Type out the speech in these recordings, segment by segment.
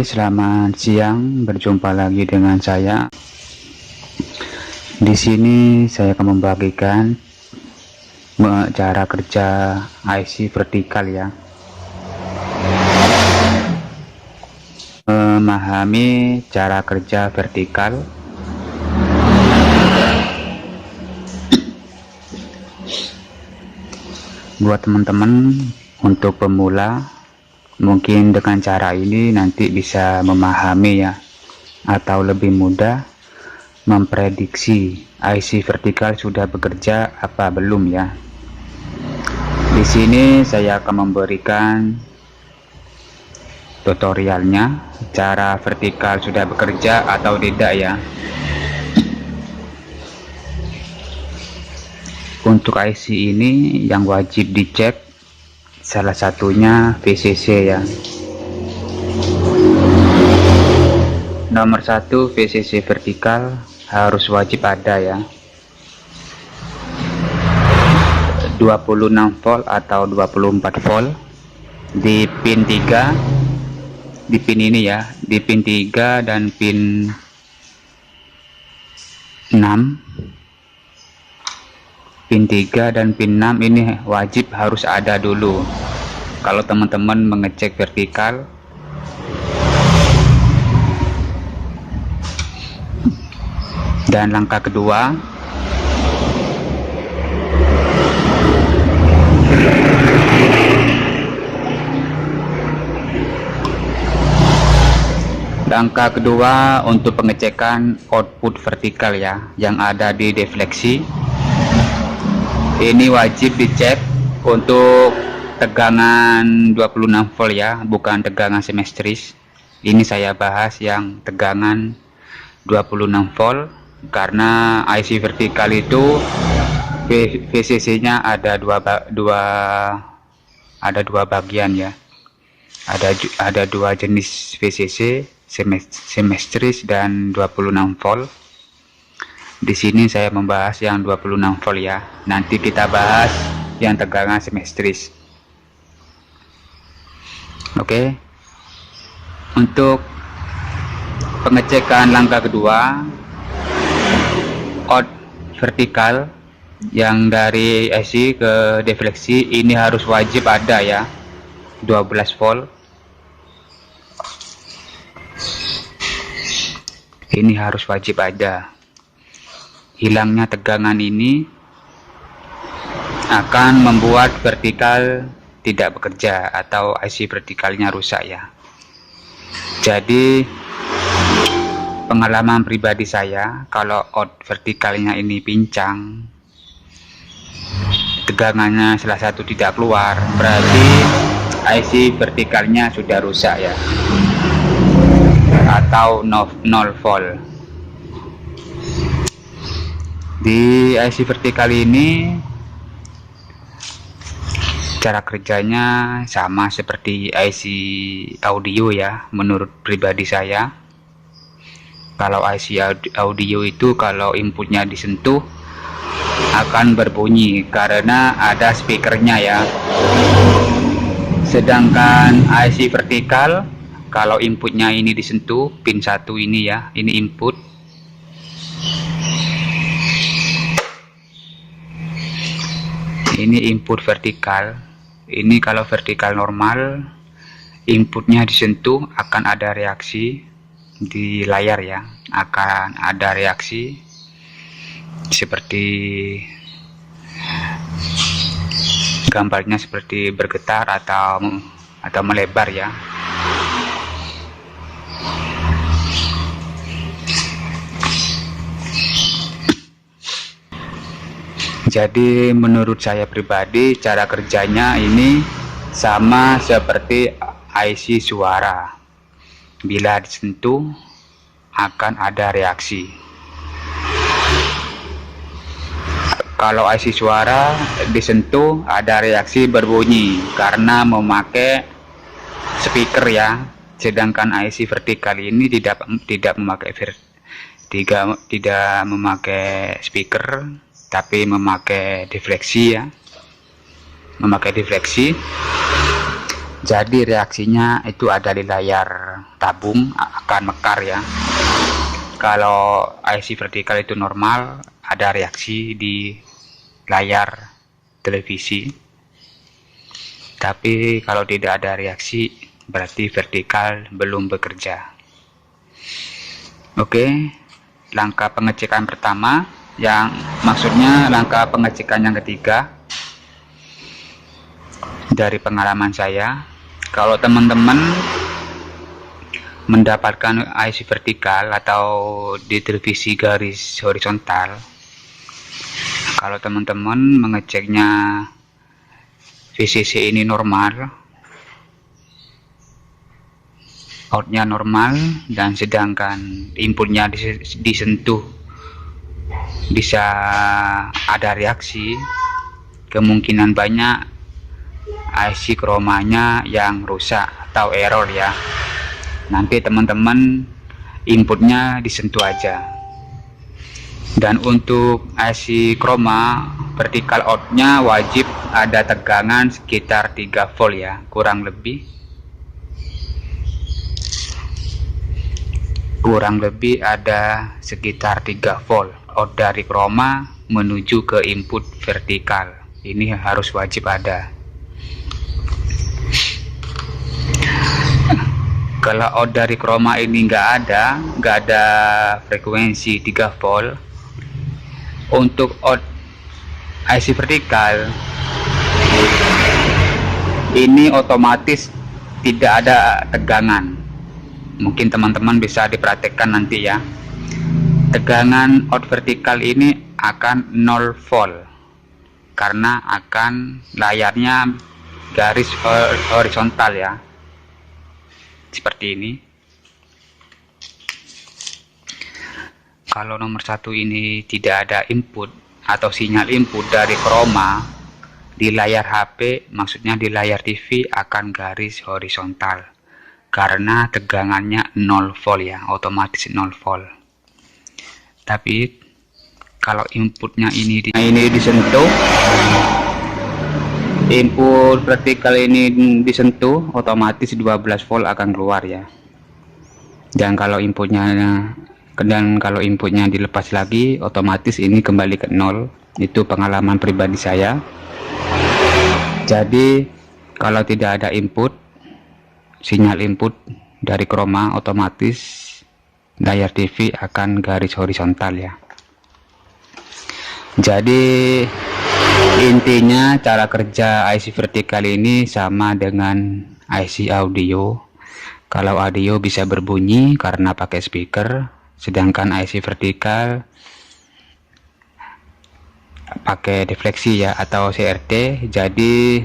Selamat siang. Berjumpa lagi dengan saya. Di sini saya akan membagikan cara kerja IC vertikal ya. Memahami cara kerja vertikal. Buat teman-teman untuk pemula, mungkin dengan cara ini nanti bisa memahami ya, atau lebih mudah memprediksi IC vertikal sudah bekerja apa belum ya. Di sini saya akan memberikan tutorialnya, cara vertikal sudah bekerja atau tidak ya. Untuk IC ini yang wajib dicek salah satunya VCC ya. Nomor 1, VCC vertikal harus wajib ada ya. 26 volt atau 24 volt di pin 3, di pin ini ya, di pin 3 dan pin 6. Pin 3 dan pin 6 ini wajib harus ada dulu kalau teman-teman mengecek vertikal. Dan langkah kedua, untuk pengecekan output vertikal ya, yang ada di defleksi. Ini wajib dicek untuk tegangan 26 volt ya, bukan tegangan semestris. Ini saya bahas yang tegangan 26 volt karena IC vertikal itu VCC nya ada dua bagian ya. Ada dua jenis VCC, semestris dan 26 volt. Di sini saya membahas yang 26 volt ya. Nanti kita bahas yang tegangan semestris. Oke. Untuk pengecekan langkah kedua, out vertikal yang dari IC ke defleksi ini harus wajib ada ya. 12 volt. Ini harus wajib ada. Hilangnya tegangan ini akan membuat vertikal tidak bekerja atau IC vertikalnya rusak ya. Jadi pengalaman pribadi saya, kalau out vertikalnya ini pincang, tegangannya salah satu tidak keluar, berarti IC vertikalnya sudah rusak ya, atau 0 volt. Di IC vertikal ini cara kerjanya sama seperti IC audio ya, menurut pribadi saya. Kalau IC audio itu kalau inputnya disentuh akan berbunyi karena ada speakernya ya. Sedangkan IC vertikal kalau inputnya ini disentuh, pin 1 ini ya, ini input. Ini input vertikal. Ini kalau vertikal normal, inputnya disentuh akan ada reaksi di layar ya, akan ada reaksi seperti gambarnya, seperti bergetar atau melebar ya. Jadi menurut saya pribadi cara kerjanya ini sama seperti IC suara. Bila disentuh akan ada reaksi. Kalau IC suara disentuh ada reaksi berbunyi karena memakai speaker ya. Sedangkan IC vertikal ini tidak memakai speaker, tapi memakai defleksi ya, memakai defleksi. Jadi reaksinya itu ada di layar tabung, akan mekar ya. Kalau IC vertikal itu normal, ada reaksi di layar televisi. Tapi kalau tidak ada reaksi, berarti vertikal belum bekerja. Oke, langkah pengecekan pertama, yang maksudnya langkah pengecekan yang ketiga dari pengalaman saya. Kalau teman-teman mendapatkan IC vertikal atau di televisi garis horizontal, kalau teman-teman mengeceknya VCC ini normal, outnya normal, dan sedangkan inputnya disentuh bisa ada reaksi, kemungkinan banyak IC chromanya yang rusak atau error ya. Nanti teman-teman inputnya disentuh aja. Dan untuk IC chroma vertikal outnya wajib ada tegangan sekitar 3 volt ya, kurang lebih ada sekitar 3 volt out dari chroma menuju ke input vertikal. Ini harus wajib ada. Kalau out dari chroma ini nggak ada frekuensi 3 volt, untuk out IC vertikal ini otomatis tidak ada tegangan. Mungkin teman-teman bisa diperhatikan nanti ya, tegangan out vertikal ini akan 0 volt karena akan layarnya garis horizontal ya, seperti ini. Kalau nomor 1 ini tidak ada input atau sinyal input dari chroma, di layar HP, maksudnya di layar TV, akan garis horizontal karena tegangannya 0 volt ya, otomatis 0 volt. Tapi kalau inputnya ini disentuh, input vertikal ini disentuh, otomatis 12 volt akan keluar ya. Dan kalau inputnya dilepas lagi, otomatis ini kembali ke 0. Itu pengalaman pribadi saya. Jadi kalau tidak ada input, sinyal input dari chroma, otomatis layar TV akan garis horizontal ya. Jadi intinya cara kerja IC vertikal ini sama dengan IC audio. Kalau audio bisa berbunyi karena pakai speaker, sedangkan IC vertikal pakai defleksi ya, atau CRT. Jadi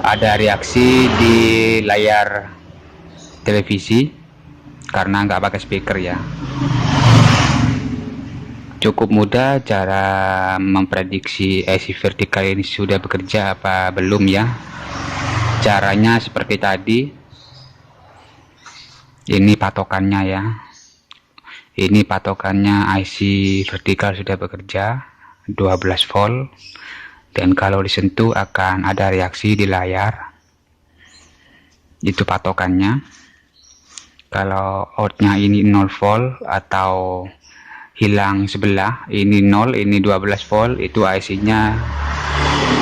ada reaksi di layar televisi karena nggak pakai speaker ya. Cukup mudah cara memprediksi IC vertikal ini sudah bekerja apa belum ya. Caranya seperti tadi. Ini patokannya ya. Ini patokannya, IC vertikal sudah bekerja 12 volt, dan kalau disentuh akan ada reaksi di layar. Itu patokannya. Kalau outnya ini 0 volt atau hilang sebelah, ini 0, ini 12 volt, itu IC nya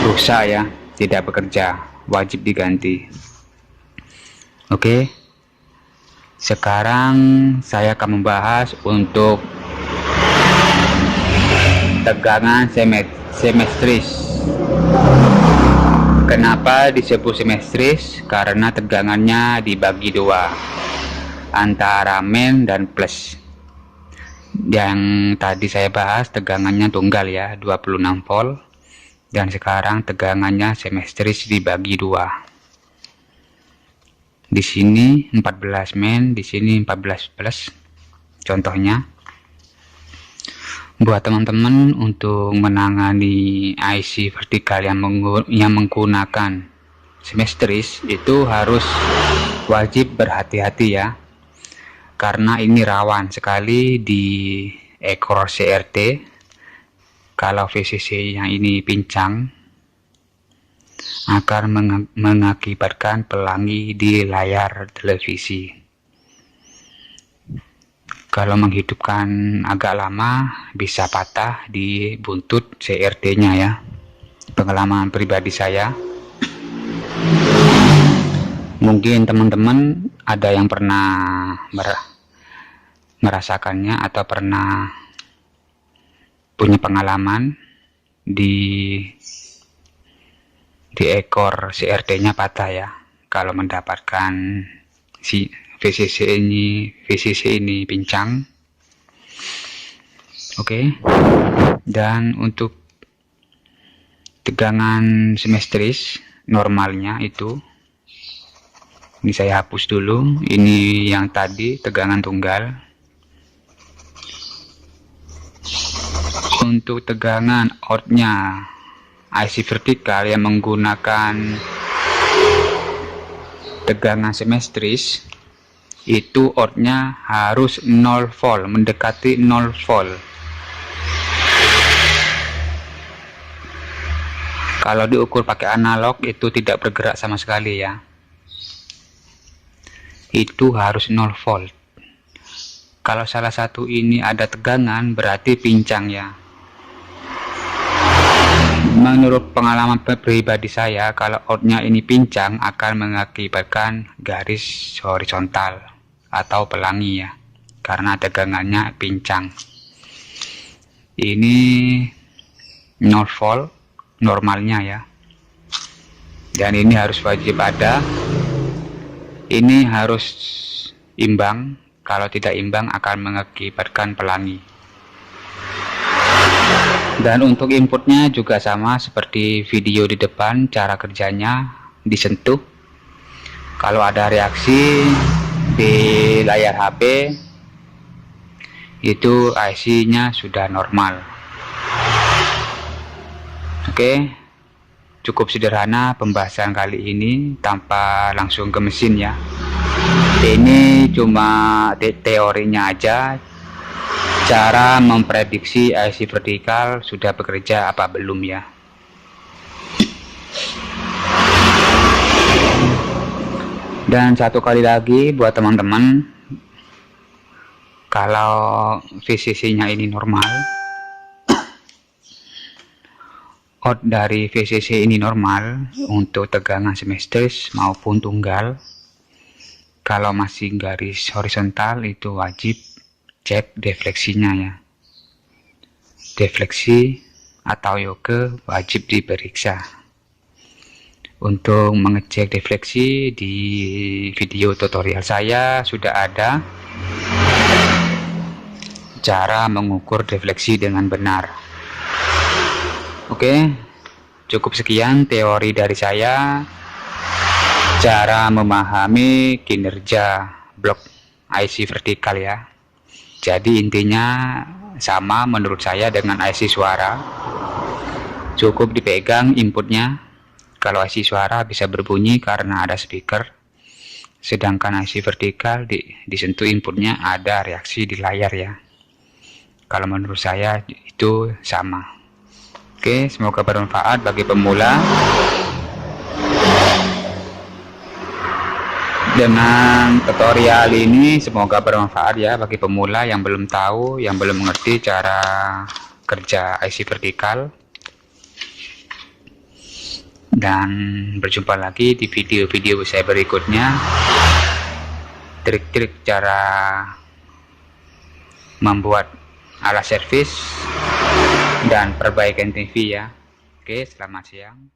rusak ya, tidak bekerja, wajib diganti. Oke, sekarang saya akan membahas untuk tegangan semestris. Kenapa disebut semestris? Karena tegangannya dibagi dua, antara main dan plus. Yang tadi saya bahas tegangannya tunggal ya, 26 volt, dan sekarang tegangannya semestris dibagi dua. Di sini 14 main, di sini 14 plus. Contohnya, buat teman-teman untuk menangani IC vertikal yang menggunakan semestris, itu harus wajib berhati-hati ya, karena ini rawan sekali di ekor CRT. Kalau VCC yang ini pincang, akan mengakibatkan pelangi di layar televisi. Kalau menghidupkan agak lama bisa patah di buntut CRT-nya ya. Pengalaman pribadi saya. Mungkin teman-teman ada yang pernah merasakannya atau pernah punya pengalaman di ekor CRT-nya patah ya. Kalau mendapatkan si VCC ini pincang. Oke. Dan untuk tegangan semestris normalnya itu, ini saya hapus dulu. Ini yang tadi tegangan tunggal. Untuk tegangan outnya IC vertikal yang menggunakan tegangan semestris, itu outnya harus 0 volt, mendekati 0 volt. Kalau diukur pakai analog itu tidak bergerak sama sekali ya. Itu harus 0 volt. Kalau salah satu ini ada tegangan berarti pincang ya. Menurut pengalaman pribadi saya, kalau outnya ini pincang akan mengakibatkan garis horizontal atau pelangi ya, karena tegangannya pincang. Ini 0 volt normalnya ya, dan ini harus wajib ada. Ini harus imbang, kalau tidak imbang akan mengakibatkan pelangi. Dan untuk inputnya juga sama seperti video di depan, cara kerjanya disentuh. Kalau ada reaksi di layar HP, itu IC-nya sudah normal. Oke, cukup sederhana pembahasan kali ini tanpa langsung ke mesin ya. Ini cuma teorinya aja. Cara memprediksi IC vertikal sudah bekerja apa belum ya. Dan satu kali lagi buat teman-teman, kalau VCC-nya ini normal, out dari VCC ini normal untuk tegangan semestris maupun tunggal. Kalau masih garis horizontal itu wajib cek defleksinya ya. Defleksi atau yoke wajib diperiksa. Untuk mengecek defleksi di video tutorial saya sudah ada cara mengukur defleksi dengan benar. Oke, cukup sekian teori dari saya, cara memahami kinerja blok IC vertikal ya. Jadi intinya sama menurut saya dengan IC suara. Cukup dipegang inputnya. Kalau IC suara bisa berbunyi karena ada speaker. Sedangkan IC vertikal disentuh inputnya ada reaksi di layar ya. Kalau menurut saya itu sama. Oke, semoga bermanfaat bagi pemula. Dengan tutorial ini semoga bermanfaat ya bagi pemula yang belum tahu, yang belum mengerti cara kerja IC vertikal. Dan berjumpa lagi di video-video saya berikutnya, trik-trik cara membuat alat servis dan perbaikan TV ya. Oke, selamat siang.